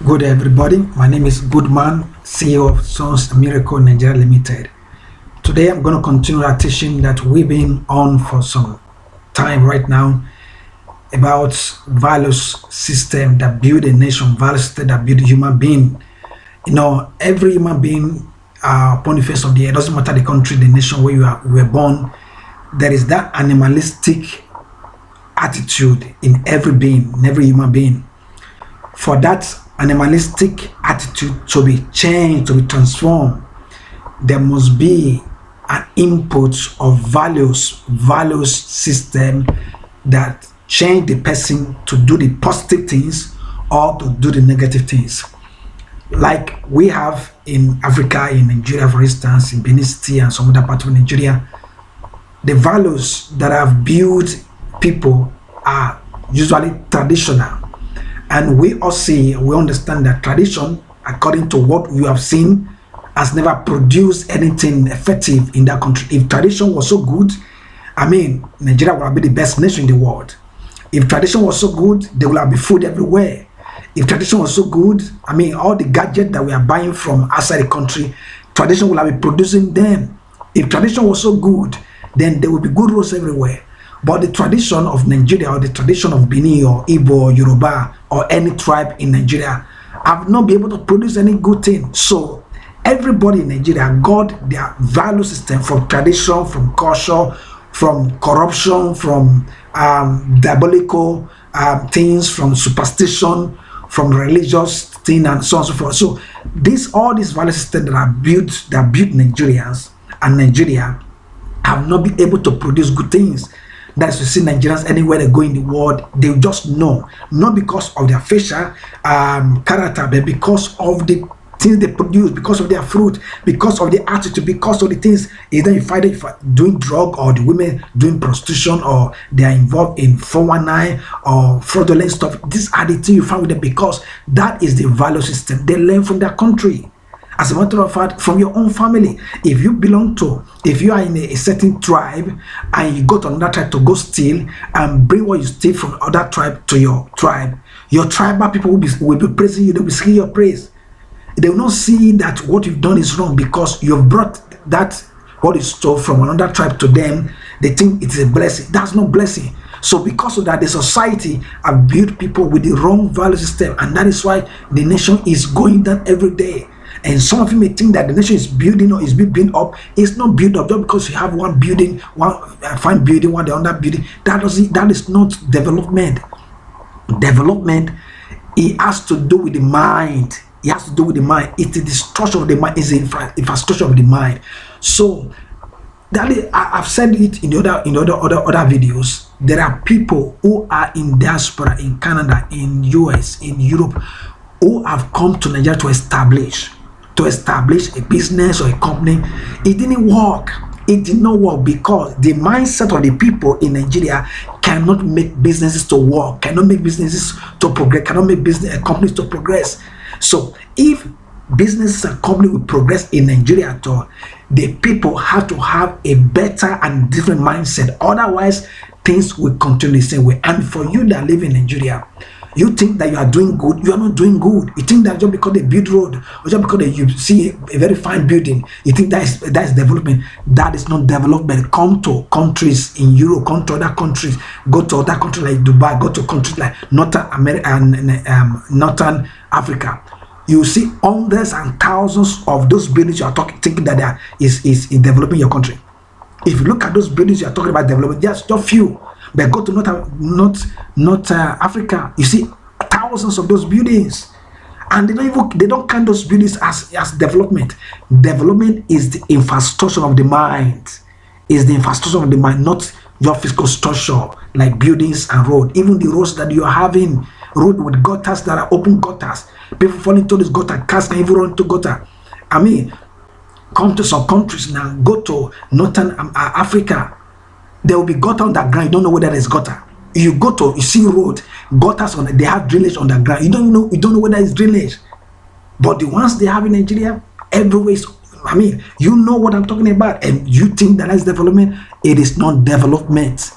Good everybody, my name is Goodman, CEO of Sons Miracle Nigeria Limited. Today I'm going to continue our teaching that we've been on for some time right now about values system that build a nation, values system that build a human being. Every human being upon the face of the earth, doesn't matter the country, the nation where you were born, there is that animalistic attitude in every being, in every human being. For that animalistic attitude to be changed, to be transformed, there must be an input of values system that change the person to do the positive things or to do the negative things. Like we have in Africa, in Nigeria, for instance, in Benin City and some other parts of Nigeria, the values that have built people are usually traditional. And we understand that tradition, according to what we have seen, has never produced anything effective in that country. If tradition was so good, Nigeria would have been the best nation in the world. If tradition was so good, there will have been food everywhere. If tradition was so good, all the gadgets that we are buying from outside the country, tradition will have been producing them. If tradition was so good, then there will be good roads everywhere. But the tradition of Nigeria or the tradition of Benin or Igbo or Yoruba or any tribe in Nigeria have not been able to produce any good thing. So everybody in Nigeria got their value system from tradition, from culture, from corruption, from diabolical things, from superstition, from religious thing, and so on and so forth. So all these value systems that built Nigerians and Nigeria have not been able to produce good things. That's, you see Nigerians anywhere they go in the world, they just know, not because of their facial character, but because of the things they produce, because of their fruit, because of the attitude, because of the things. Either you find it doing drug, or the women doing prostitution, or they are involved in 419 or fraudulent stuff. These are the things you find with them, because that is the value system they learn from their country. As a matter of fact, from your own family, if you are in a certain tribe and you go to another tribe to go steal and bring what you steal from other tribe to your tribal people will be praising you. They will sing your praise. They will not see that what you've done is wrong, because you've brought that what is stole from another tribe to them. They think it is a blessing. That's not blessing. So because of that, the society have built people with the wrong value system, and that is why the nation is going down every day. And some of you may think that the nation is building or is being built up. It's not built up just because you have one building, one fine building, one the other building. That is not development. Development, it has to do with the mind. It has to do with the mind. It is the structure of the mind, is the infrastructure of the mind. So that I've said it in the other videos. There are people who are in diaspora, in Canada, in US, in Europe, who have come to Nigeria to establish a business or a company. It didn't work. It did not work because the mindset of the people in Nigeria cannot make businesses to work, cannot make businesses to progress, cannot make companies to progress. So if businesses and companies will progress in Nigeria at all, the people have to have a better and different mindset. Otherwise, things will continue the same way. And for you that live in Nigeria, you think that you are doing good, you are not doing good. You think that just because they build road, or just because you see a very fine building, you think that is development. That is not development. Come to countries in Europe, come to other countries, go to other countries like Dubai, go to countries like Northern America and Northern Africa. You see hundreds and thousands of those buildings you are thinking that is developing your country. If you look at those buildings you are talking about development, just few. But go to North Africa, you see thousands of those buildings, and they don't count those buildings as development. Development is the infrastructure of the mind. Is the infrastructure of the mind, not your physical structure like buildings and road. Even the roads that you are having, road with gutters that are open gutters. People fall into this gutter, cars can even run into gutter. Come to some countries now. Go to Northern Africa. There will be gutter on the ground. You don't know whether there's gutter. You see road, gutters they have drainage on the ground. You don't know whether it's drainage. But the ones they have in Nigeria, everywhere is, you know what I'm talking about. And you think that is development. It is not development.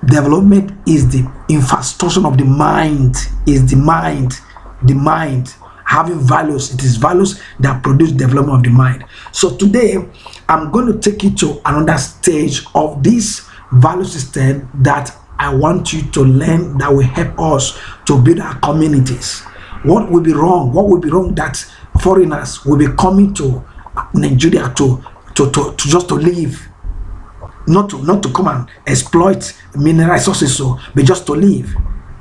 Development is the infrastructure of the mind, is the mind having values. It is values that produce development of the mind. So today, I'm going to take you to another stage of this value system that I want you to learn, that will help us to build our communities. What will be wrong? What will be wrong that foreigners will be coming to Nigeria to just to live, not to come and exploit mineral resources, but just to live.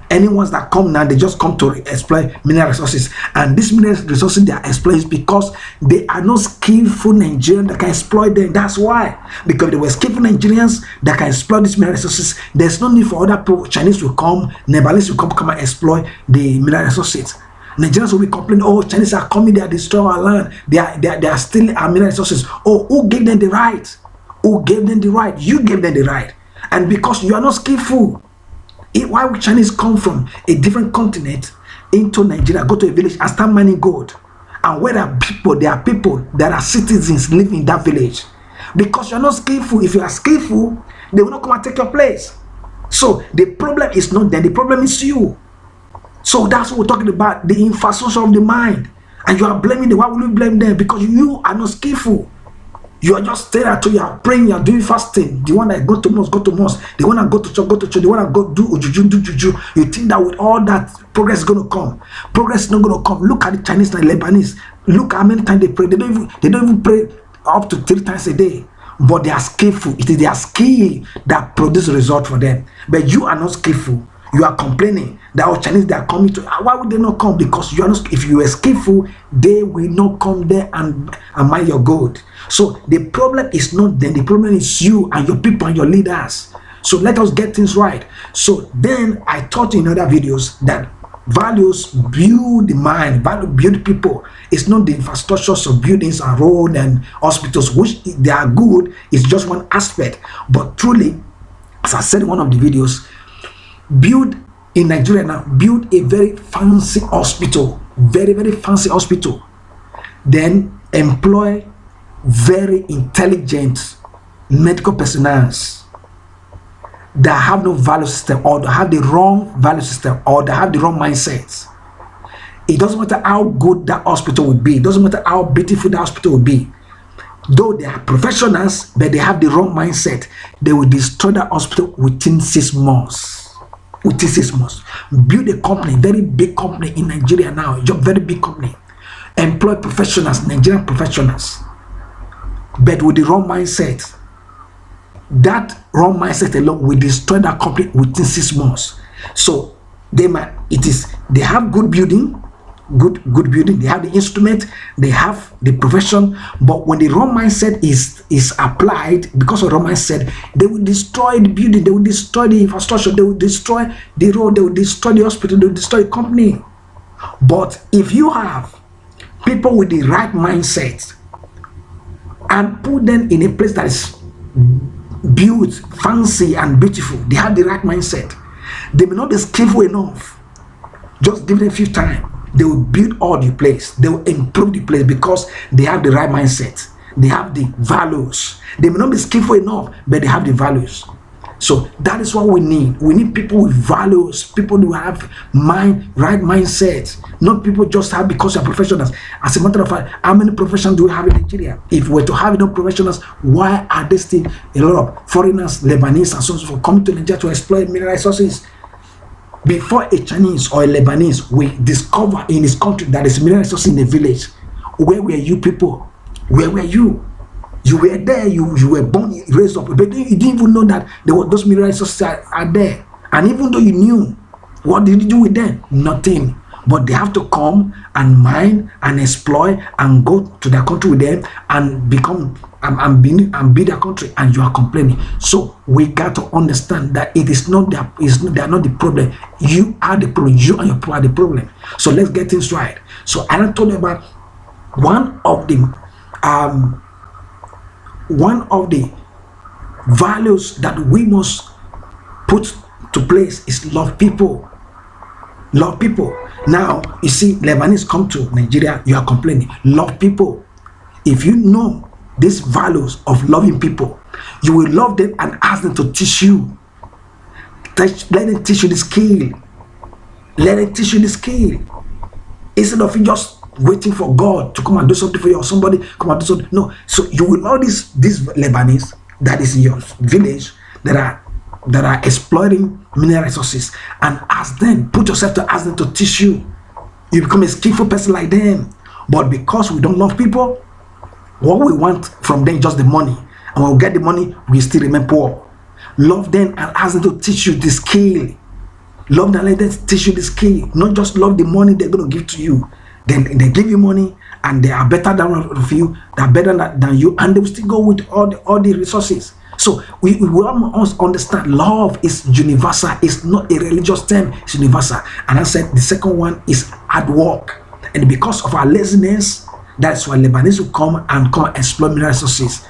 Anyone that come now, they just come to exploit mineral resources, and these mineral resources they are exploiting because they are not skillful Nigerians that can exploit them. That's why, because they were skillful Nigerians that can exploit these mineral resources, there's no need for other people. Chinese will come, Nepalese will come and exploit the mineral resources. Nigerians will be complaining, oh, Chinese are coming, they are destroying our land, they are stealing our mineral resources. Oh, who gave them the right? Who gave them the right? You gave them the right. And because you are not skillful, why would Chinese come from a different continent into Nigeria, go to a village and start mining gold? And where there are people that are citizens living in that village. Because you are not skillful. If you are skillful, they will not come and take your place. So the problem is not them, the problem is you. So that's what we're talking about, the infrastructure of the mind. And you are blaming them. Why will you blame them? Because you are not skillful. You are just staying at home, you are praying, you are doing fasting. The one that go to mosque, go to mosque. The one that go to church, go to church. The one that go do ujuju, do juju. You think that with all that, progress is going to come. Progress is not going to come. Look at the Chinese and Lebanese. Look how many times they pray. They don't even pray up to 3 times a day. But they are skillful. It is their skill that produce result for them. But you are not skillful. You are complaining that our Chinese, they are coming to. Why would they not come? Because you are not. If you are skillful, they will not come there and mine your gold. So the problem is not them. The problem is you and your people and your leaders. So let us get things right. So then I taught in other videos that values build the mind, value build people. It's not the infrastructures of buildings and roads and hospitals, which they are good. It's just one aspect. But truly, as I said in one of the videos, build in Nigeria now, build a very fancy hospital, very, very fancy hospital. Then employ very intelligent medical personnel that have no value system, or that have the wrong value system, or that have the wrong mindset. It doesn't matter how good that hospital will be. It doesn't matter how beautiful that hospital will be. Though they are professionals, but they have the wrong mindset, they will destroy that hospital within 6 months. Within 6 months. Build a company, very big company in Nigeria now, very big company. Employ professionals, Nigerian professionals, but with the wrong mindset. That wrong mindset alone will destroy that company within 6 months. So they have good building, good building. They have the instrument, they have the profession, but when the wrong mindset is applied, because of wrong mindset, they will destroy the building, they will destroy the infrastructure, they will destroy the road, they will destroy the hospital, they will destroy the company. But if you have people with the right mindset and put them in a place that is built fancy and beautiful, they have the right mindset. They may not be skillful enough. Just give them a few times. They will build all the place. They will improve the place because they have the right mindset. They have the values. They may not be skillful enough, but they have the values. So that is what we need. We need people with values, people who have right mindset, not people just have because they're professionals. As a matter of fact, how many professionals do we have in Nigeria? If we're to have enough professionals, why are there still a lot of foreigners, Lebanese, and so on for coming to Nigeria to exploit mineral resources? Before a Chinese or a Lebanese will discover in his country that there's mineral resources in the village, where were you people? Where were you? You were there, you were born, raised up, but you didn't even know that those mineral resources are there. And even though you knew, what did you do with them? Nothing. But they have to come and mine and exploit and go to their country with them and become and be their country, and you are complaining. So we got to understand that it is not they are not the problem. You are the problem. You and your people are the problem. So let's get things right. So I told you about one of the values that we must put to place is love people. Love people. Now, you see, Lebanese come to Nigeria, you are complaining. Love people. If you know these values of loving people, you will love them and ask them to teach you. Let them teach you the skill. Let them teach you the skill. Instead of you just waiting for God to come and do something for you, or somebody come and do something. No. So you will know these Lebanese that is in your village that are exploiting mineral resources, and ask them, put yourself to ask them to teach you. You become a skillful person like them. But because we don't love people, what we want from them is just the money. And when we get the money, we still remain poor. Love them and ask them to teach you the skill. Love them and let them teach you the skill. Not just love the money they're going to give to you. Then they give you money and they are better than you, they are better than you, and they will still go with all the resources. So we must understand love is universal. It's not a religious term, it's universal. And I said the second one is hard work. And because of our laziness, that's why Lebanese will come and explore mineral resources.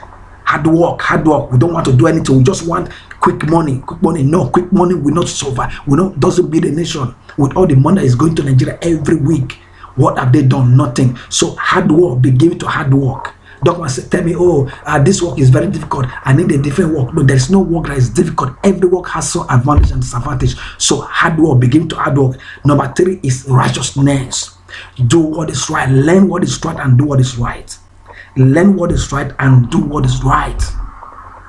Hard work. We don't want to do anything. We just want quick money. No, quick money will not survive. Doesn't build a nation. With all the money that is going to Nigeria every week, what have they done? Nothing. So hard work. Be given to hard work. Doctors tell me, this work is very difficult. I need a different work. No, there is no work that is difficult. Every work has some advantage and disadvantage. So hard work. Be given to hard work. Number 3 is righteousness. Do what is right. Learn what is right and do what is right. Learn what is right and do what is right.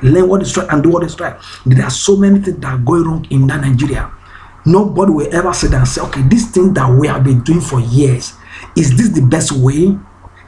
Learn what is right and do what is right. There are so many things that are going wrong in that Nigeria. Nobody will ever sit and say, okay, this thing that we have been doing for years, is this the best way?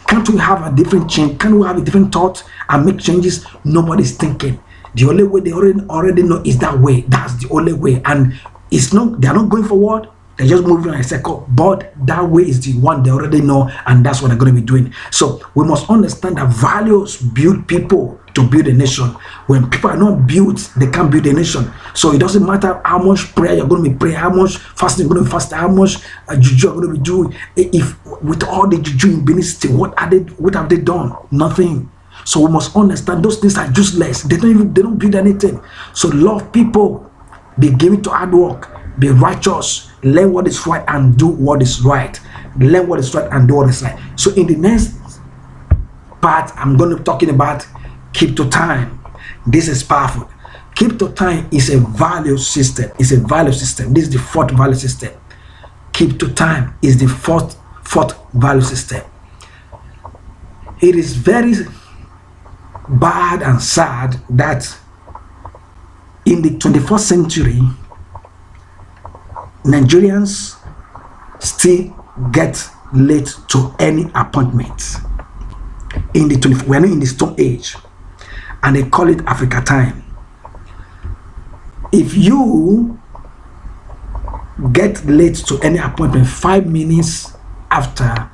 Can't we have a different change? Can't we have a different thought and make changes? Nobody's thinking. The only way they already know is that way. That's the only way. And they're not going forward. They're just moving on a circle, but that way is the one they already know, and that's what they're going to be doing. So we must understand that values build people to build a nation. When people are not built, they can't build a nation. So it doesn't matter how much prayer you're going to be praying, how much fasting you're going to be fasting, how much juju you're going to be doing. If with all the juju in Benin City, what have they done? Nothing. So we must understand those things are useless. They don't build anything. So love people, be given to hard work, be righteous, learn what is right and do what is right. Learn what is right and do what is right. So in the next part, I'm going to be talking about keep to time. This is powerful. Keep to time is a value system. It's a value system. This is the 4th value system. Keep to time is the fourth value system. It is very bad and sad that in the 21st century, Nigerians still get late to any appointment. We're not in the Stone Age, and they call it Africa time. If you get late to any appointment 5 minutes after,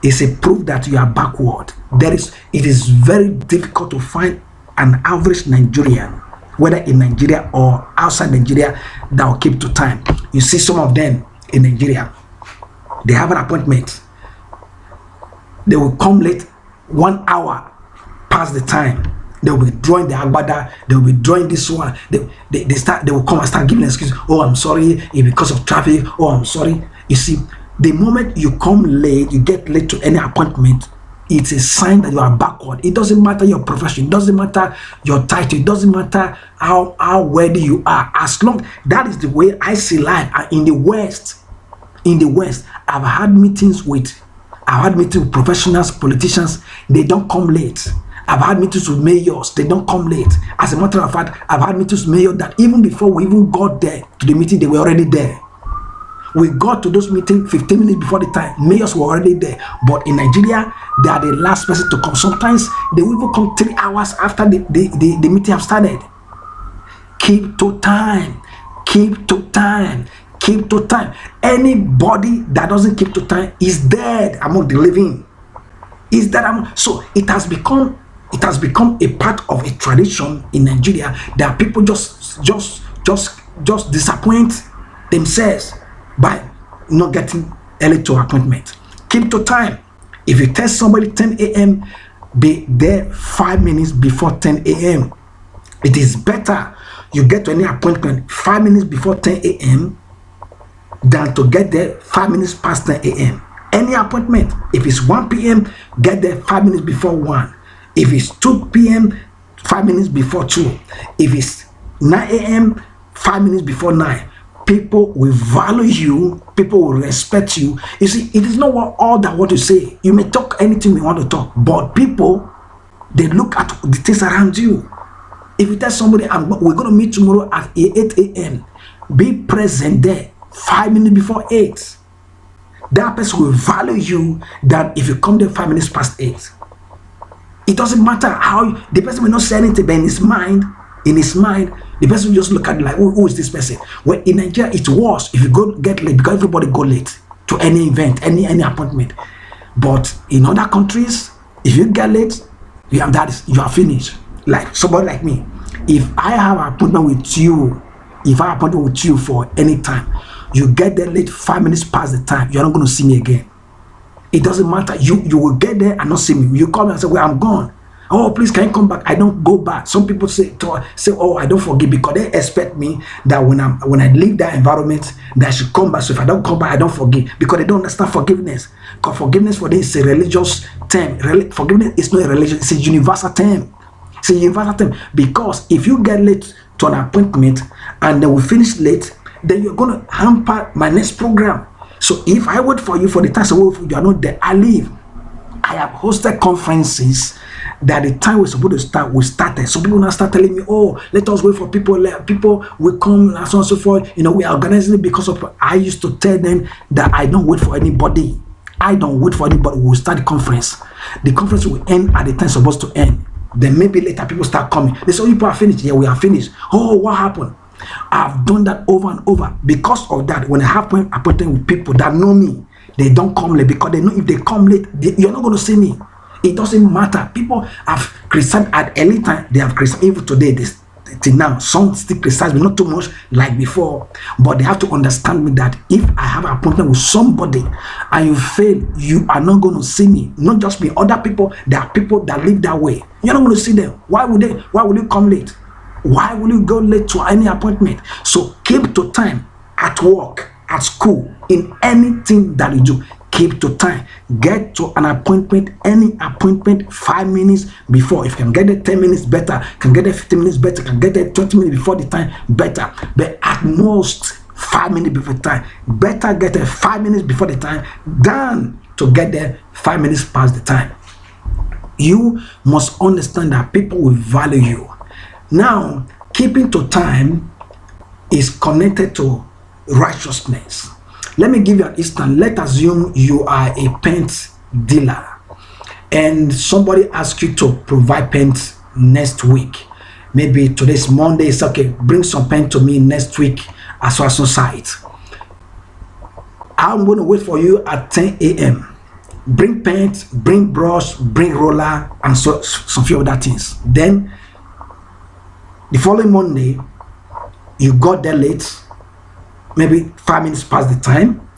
it's a proof that you are backward. It is very difficult to find an average Nigerian, whether in Nigeria or outside Nigeria, that will keep to time. You see some of them in Nigeria, they have an appointment. They will come late 1 hour past the time. They will be drawing the agbada. They will be drawing this one. They will come and start giving excuses. Oh, I'm sorry, it's because of traffic. Oh, I'm sorry. You see, the moment you come late, you get late to any appointment, it's a sign that you are backward. It doesn't matter your profession, it doesn't matter your title, it doesn't matter how wealthy you are. As long that is the way I see life. In the West, I've had meetings with professionals, politicians. They don't come late. I've had meetings with mayors. They don't come late. As a matter of fact, I've had meetings with mayors that even before we even got there to the meeting, they were already there. We got to those meetings 15 minutes before the time. Mayors were already there. But in Nigeria, they are the last person to come. Sometimes they will even come 3 hours after the meeting have started. Keep to time. Keep to time. Keep to time. Anybody that doesn't keep to time is dead among the living. Is that so? It has become a part of a tradition in Nigeria that people just disappoint themselves by not getting early to appointment. Keep to time. If you tell somebody 10 a.m., be there 5 minutes before 10 a.m. It is better you get to any appointment 5 minutes before 10 a.m. than to get there 5 minutes past 10 a.m. Any appointment, if it's 1 p.m., get there 5 minutes before 1. If it's 2 p.m., 5 minutes before 2. If it's 9 a.m., 5 minutes before 9. People will value you, people will respect you. You see, it is not all that what you say. You may talk anything you want to talk, but people, they look at the things around you. If you tell somebody, we're going to meet tomorrow at 8 a.m., be present there 5 minutes before 8. That person will value you than if you come there 5 minutes past 8. It doesn't matter how the person will not say anything, but in his mind, the person will just look at it like, who is this person? Well, in Nigeria, it's worse if you get late, because everybody go late to any event, any appointment. But in other countries, if you get late, you are finished. Like somebody like me, if I have an appointment with you, for any time, you get there late 5 minutes past the time, you're not going to see me again. It doesn't matter. You will get there and not see me. You call me and say, well, I'm gone. Oh, please, can you come back? I don't go back. Some people say, oh, I don't forgive, because they expect me that when I leave that environment, that I should come back. So if I don't come back, I don't forgive, because they don't understand forgiveness. Because forgiveness for them is a religious term. Forgiveness is not a religion; it's a universal term. It's a universal term, because if you get late to an appointment and then we finish late, then you're going to hamper my next program. So if I wait for you for the time, so you are not there, I leave. I have hosted conferences that the time we're supposed to start, we started. Some people now start telling me, oh, let us wait for people. People will come and so on and so forth. You know, we are organizing it because of. I used to tell them that I don't wait for anybody. I don't wait for anybody. We'll start the conference. The conference will end at the time it's supposed to end. Then maybe later people start coming. They say, oh, people are finished. Yeah, we are finished. Oh, what happened? I've done that over and over. Because of that, when I have appointment with people that know me, they don't come late, because they know if they come late, you're not going to see me. It doesn't matter. People have criticized at any time. They have criticized even today. Till now, some still criticize me, not too much like before. But they have to understand me that if I have an appointment with somebody and you fail, you are not going to see me. Not just me, other people. There are people that live that way. You're not going to see them. Why will you come late? Why will you go late to any appointment? So keep to time at work, at school, in anything that you do. Keep to time. Get to an appointment, any appointment, 5 minutes before. If you can get there 10 minutes, better. Can get there 15 minutes, better. Can get there 20 minutes before the time, better. But at most 5 minutes before the time. Better get there 5 minutes before the time than to get there 5 minutes past the time. You must understand that people will value you. Now, keeping to time is connected to righteousness. Let me give you an instance. Let's assume you are a paint dealer and somebody asks you to provide paint next week. Maybe today's Monday. It's okay, bring some paint to me next week at so site. I'm going to wait for you at 10 a.m. Bring paint, bring brush, bring roller, and some few other things. Then the following Monday, you got there late, maybe 5 minutes past the time.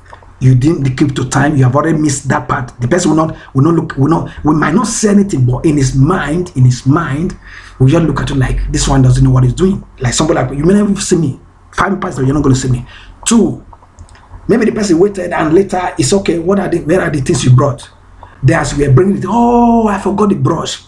You didn't keep to time. You have already missed that part. The person we might not say anything, but in his mind, we just look at you like this one doesn't know what he's doing. Like somebody like, you may never see me. 5 minutes past, you're not going to see me. 2, maybe the person waited and later it's okay. Where are the things you brought? There's we are bringing it. Oh, I forgot the brush.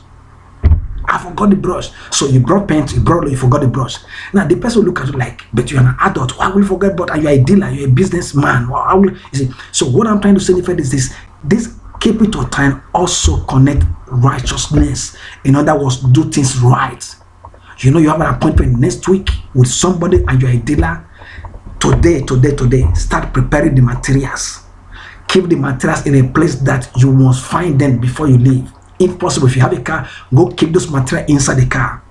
So you brought paint, you forgot the brush. Now the person will look at you like, but you're an adult. Why will you forget? But are you a dealer? You're a businessman. You see? So what I'm trying to say is this: this keeping to time also connect righteousness. In other words, do things right. You know, you have an appointment next week with somebody and you're a dealer. Today, start preparing the materials. Keep the materials in a place that you must find them before you leave. If possible, if you have a car, go keep those materials inside the car.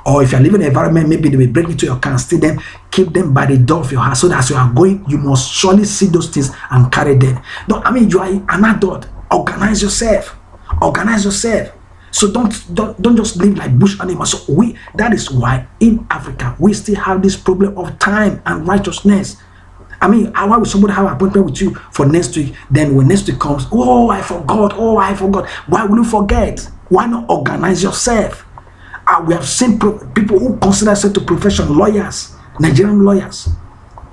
Or if you're living in an environment, maybe they will break into your car and steal them. Keep them by the door of your house, so that as you are going, you must surely see those things and carry them. You are an adult. Organize yourself. So don't just live like bush animals. So that is why in Africa we still have this problem of time and righteousness. Why would somebody have an appointment with you for next week? Then when next week comes, oh, I forgot. Why will you forget? Why not organize yourself? We have seen people who consider themselves to profession lawyers, Nigerian lawyers.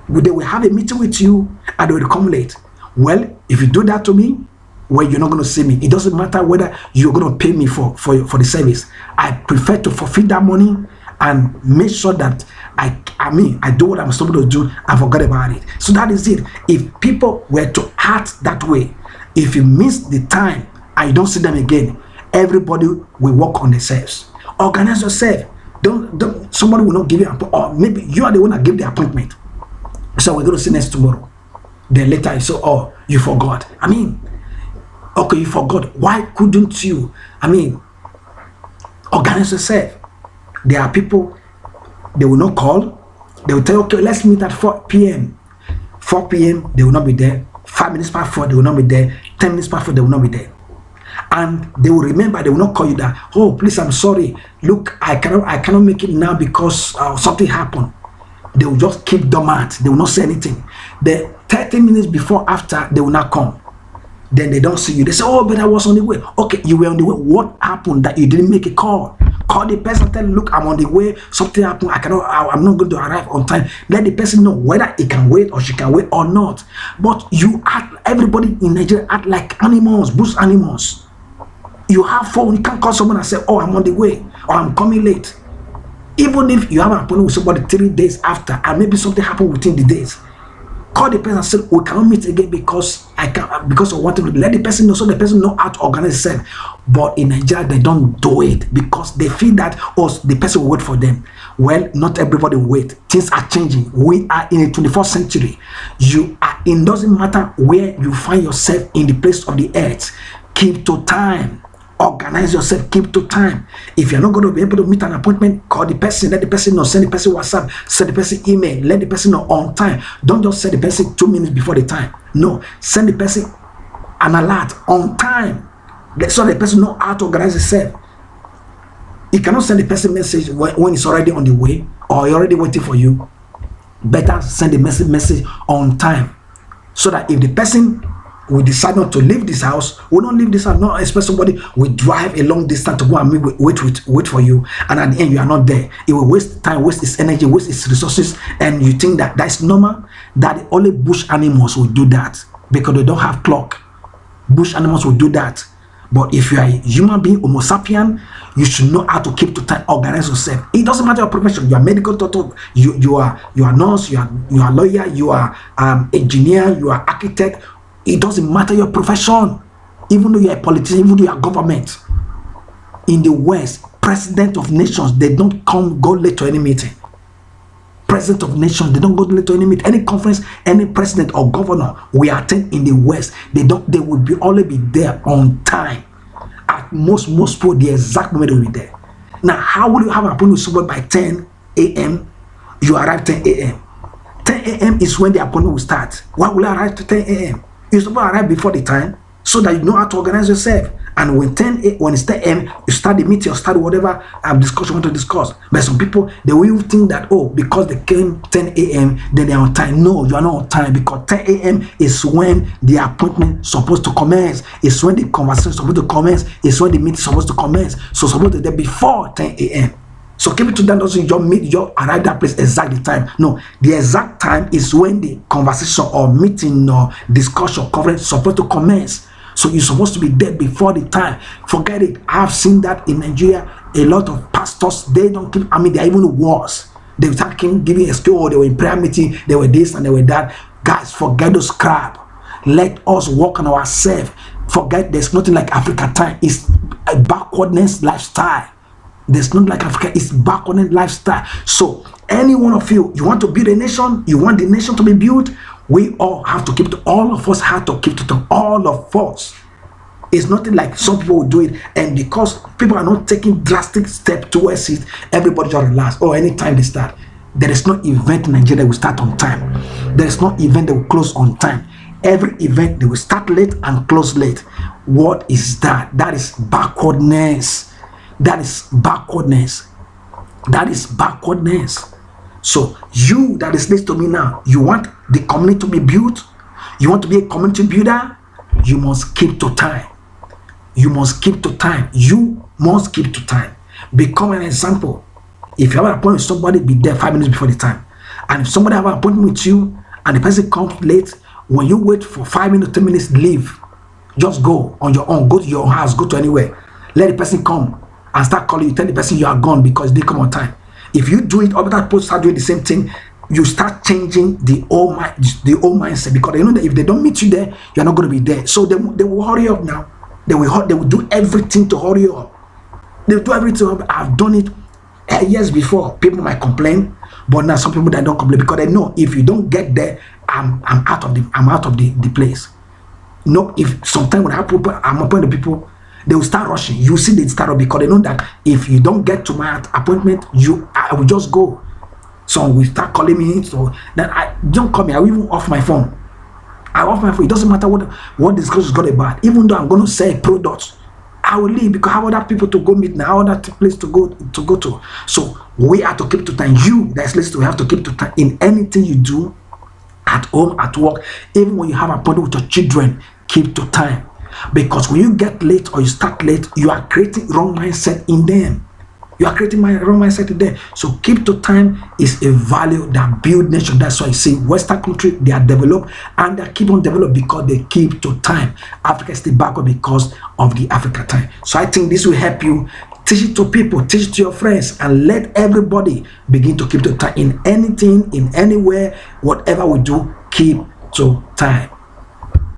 They will have a meeting with you and they will come late. Well, if you do that to me, well, you're not going to see me. It doesn't matter whether you're going to pay me for the service. I prefer to forfeit that money and make sure that I do what I'm supposed to do and forget about it. So that is it. If people were to act that way, if you miss the time and you don't see them again, everybody will work on themselves. Organize yourself. Don't somebody will not give you or maybe you are the one that gave the appointment. So we're going to see next tomorrow. Then later you say, oh, you forgot. Okay, you forgot. Why couldn't you? Organize yourself. There are people, they will not call. They will tell you, okay, let's meet at 4 p.m. 4 p.m. they will not be there. 5 minutes past 4 they will not be there. 10 minutes past 4 they will not be there. And they will remember, they will not call you that, oh, please, I'm sorry. Look, I cannot make it now because something happened. They will just keep dormant. They will not say anything. The 30 minutes before, after, they will not come. Then they don't see you. They say, oh, but I was on the way. Okay, you were on the way. What happened that you didn't make a call? Call the person, tell them, look, I'm on the way. Something happened. I'm not going to arrive on time. Let the person know whether he can wait or she can wait or not. But you act, everybody in Nigeria act like animals, bush animals. You have phone, you can't call someone and say, oh, I'm on the way or I'm coming late. Even if you have an appointment with somebody 3 days after and maybe something happened within the days, call the person and say, we cannot meet again because of what. Let the person know so the person know how to organize itself. But in Nigeria, they don't do it because they feel that the person will wait for them. Well, not everybody will wait. Things are changing. We are in the 21st century. It doesn't matter where you find yourself in the place of the earth. Keep to time. Organize yourself, keep to time. If you're not going to be able to meet an appointment, call the person, let the person know, send the person WhatsApp, send the person email, let the person know on time. Don't just send the person 2 minutes before the time. No, send the person an alert on time so the person know how to organize itself. You cannot send the person message when it's already on the way or already waiting for you. Better send the message on time so that if the person we decide not to leave this house, we don't leave this house, not expect somebody will drive a long distance to go and wait for you, and at the end you are not there. It will waste time, waste its energy, waste its resources, and you think that that's normal. That only bush animals will do that because they don't have clock. Bush animals will do that. But if you are a human being, Homo sapien, you should know how to keep to time, organize yourself. It doesn't matter your profession. You are medical doctor, you are nurse, you are lawyer, you are engineer, you are architect. It doesn't matter your profession, even though you're a politician, even though you're government. In the West, president of nations, they don't go late to any meeting. President of nations, they don't go late to any meeting. Any conference, any president or governor we attend in the West, they will always be there on time. At most people, the exact moment they will be there. Now, how will you have an appointment with someone by 10 a.m.? You arrive 10 a.m. 10 a.m. is when the appointment will start. Why will I arrive to 10 a.m.? You're supposed to arrive before the time so that you know how to organize yourself. And when it's 10 a.m., you start the meeting or start whatever discussion you want to discuss. But some people, they will think that, oh, because they came 10 a.m., then they're on time. No, you are not on time because 10 a.m. is when the appointment is supposed to commence. It's when the conversation is supposed to commence. It's when the meeting is supposed to commence. So supposed to be before 10 a.m. So keep it to that doesn't you arrive that place exactly time. No, the exact time is when the conversation or meeting or discussion conference is supposed to commence. So you're supposed to be there before the time. Forget it. I've seen that in Nigeria. A lot of pastors, they don't keep, they're even worse. They start giving excuse, oh, they were in prayer meeting, they were this and they were that. Guys, forget those crap. Let us work on ourselves. Forget there's nothing like Africa time. It's a backwardness lifestyle. There's not like Africa, it's backward lifestyle. So any one of you want to build a nation, you want the nation to be built, we all have to keep to, all of us have to keep to all of us. It's nothing like some people will do it, and because people are not taking drastic steps towards it, everybody just relax. Oh, anytime they start, there is no event in Nigeria that will start on time. There is no event that will close on time. Every event they will start late and close late. What is that? That is backwardness. That is backwardness. That is backwardness. So you that is listening to me now, you want the community to be built, you want to be a community builder, you must keep to time. You must keep to time. You must keep to time. Become an example. If you have an appointment with somebody, be there 5 minutes before the time. And if somebody have an appointment with you and the person comes late, when you wait for 5 minutes, 10 minutes, leave. Just go on your own. Go to your house. Go to anywhere. Let the person come and start calling you. Tell the person you are gone because they come on time. If you do it, other people start doing the same thing. You start changing the old mindset, because they know that if they don't meet you there, you're not going to be there. So they will hurry up now. They will do everything to hurry you up. They will do everything. I've done it years before. People might complain, but now some people that don't complain because they know if you don't get there, I'm out of the place. No, if sometimes when I'm appointing people, they will start rushing. You see, they start up because they know that if you don't get to my appointment, I will just go. So we start calling me. So then I don't call me. I will even off my phone. I off my phone. It doesn't matter what this girl is got about. Even though I'm going to sell products, I will leave because I have other people to go meet now, other place to go to. So we have to keep to time. You that's listening, we have to keep to time in anything you do, at home, at work, even when you have an appointment with your children. Keep to time, because when you get late or you start late, you are creating wrong mindset in them. You are creating wrong mindset in them. So keep to time is a value that build nation. That's why you see Western country, they are developed and they keep on developed because they keep to time. Africa is still backward because of the Africa time. So I think this will help you. Teach it to people, teach it to your friends, and let everybody begin to keep to time in anything, in anywhere, whatever we do, keep to time.